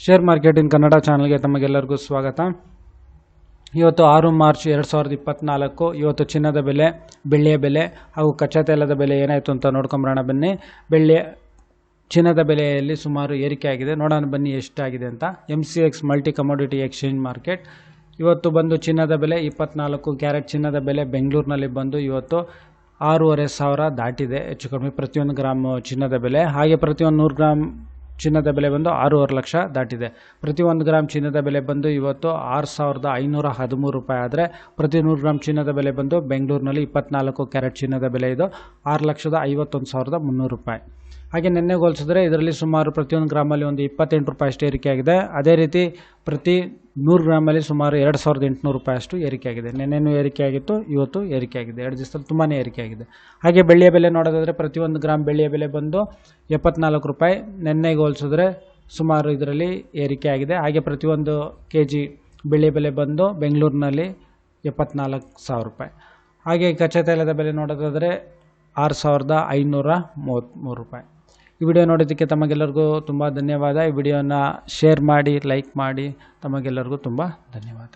Share market in Kannada ಚಾನಲ್ಗೆ ತಮಗೆಲ್ಲರಿಗೂ ಸ್ವಾಗತ. ಇವತ್ತು 6 ಮಾರ್ಚ್ 2024. ಇವತ್ತು ಚಿನ್ನದ ಬೆಲೆ, ಬೆಳ್ಳಿಯ ಬೆಲೆ ಹಾಗೂ ಕಚ್ಚಾ ತೈಲದ ಬೆಲೆ ಏನಾಯಿತು ಅಂತ ನೋಡ್ಕೊಂಬರೋಣ ಬನ್ನಿ. ಚಿನ್ನದ ಬೆಲೆಯಲ್ಲಿ ಸುಮಾರು ಏರಿಕೆ ಆಗಿದೆ, ನೋಡೋಣ ಬನ್ನಿ ಎಷ್ಟಾಗಿದೆ ಅಂತ. MCX multi commodity exchange market ಇವತ್ತು ಬಂದು ಚಿನ್ನದ ಬೆಲೆ 24 ಕ್ಯಾರೆಟ್ ಚಿನ್ನದ ಬೆಲೆ ಬೆಂಗಳೂರಿನಲ್ಲಿ ಬಂದು ಇವತ್ತು 6,500 ದಾಟಿದೆ. ಹೆಚ್ಚು ಕಡಿಮೆ ಪ್ರತಿಯೊಂದು ಗ್ರಾಮ್ ಚಿನ್ನದ ಬೆಲೆ. ಹಾಗೆ ಪ್ರತಿಯೊಂದು 100 ಗ್ರಾಮ್ ಚಿನ್ನದ ಬೆಲೆ ಬಂದು 6.5 ಲಕ್ಷ ದಾಟಿದೆ. ಪ್ರತಿ 1 ಗ್ರಾಮ್ ಚಿನ್ನದ ಬೆಲೆ ಬಂದು ಇವತ್ತು 6,513 ರೂಪಾಯಿ ಆದರೆ ಪ್ರತಿ 100 ಗ್ರಾಮ್ ಚಿನ್ನದ ಬೆಲೆ ಬಂದು ಬೆಂಗಳೂರಿನಲ್ಲಿ 24 ಕ್ಯಾರೆಟ್ ಚಿನ್ನದ ಬೆಲೆ ಇದು 6,51,300 ರೂಪಾಯಿ. ಹಾಗೆ ನಿನ್ನೆಗೆ ಹೋಲಿಸಿದ್ರೆ ಇದರಲ್ಲಿ ಸುಮಾರು ಪ್ರತಿಯೊಂದು ಗ್ರಾಮಲ್ಲಿ ಒಂದು 28 ರೂಪಾಯಿ ಅಷ್ಟು ಏರಿಕೆ ಆಗಿದೆ. ಅದೇ ರೀತಿ ಪ್ರತಿ 100 ಗ್ರಾಮಲ್ಲಿ ಸುಮಾರು 2,800 ರೂಪಾಯಿ ಅಷ್ಟು ಏರಿಕೆ ಆಗಿದೆ. ನಿನ್ನೆನೂ ಏರಿಕೆ ಆಗಿತ್ತು, ಇವತ್ತು ಏರಿಕೆ ಆಗಿದೆ. 2 ದಿವಸದಲ್ಲಿ ತುಂಬಾ ಏರಿಕೆ ಆಗಿದೆ. ಹಾಗೆ ಬೆಳ್ಳಿಯ ಬೆಲೆ ನೋಡೋದಾದರೆ ಪ್ರತಿ 1 ಗ್ರಾಮ್ ಬೆಳ್ಳಿಯ ಬೆಲೆ ಬಂದು 74 ರೂಪಾಯಿ. ನಿನ್ನೆಗೆ ಹೋಲಿಸಿದ್ರೆ ಸುಮಾರು ಇದರಲ್ಲಿ ಏರಿಕೆ ಆಗಿದೆ. ಹಾಗೆ ಪ್ರತಿಯೊಂದು kg ಬೆಳ್ಳಿಯ ಬೆಲೆ ಬಂದು ಬೆಂಗಳೂರಿನಲ್ಲಿ 74,000 ರೂಪಾಯಿ. ಹಾಗೆ ಕಚ್ಚಾ ತೈಲದ ಬೆಲೆ ನೋಡೋದಾದರೆ 6,533 ರೂಪಾಯಿ. ಈ ವಿಡಿಯೋ ನೋಡೋದಕ್ಕೆ ತಮಗೆಲ್ಲರಿಗೂ ತುಂಬ ಧನ್ಯವಾದ. ಈ ವಿಡಿಯೋನ ಶೇರ್ ಮಾಡಿ, ಲೈಕ್ ಮಾಡಿ. ತಮಗೆಲ್ಲರಿಗೂ ತುಂಬ ಧನ್ಯವಾದ.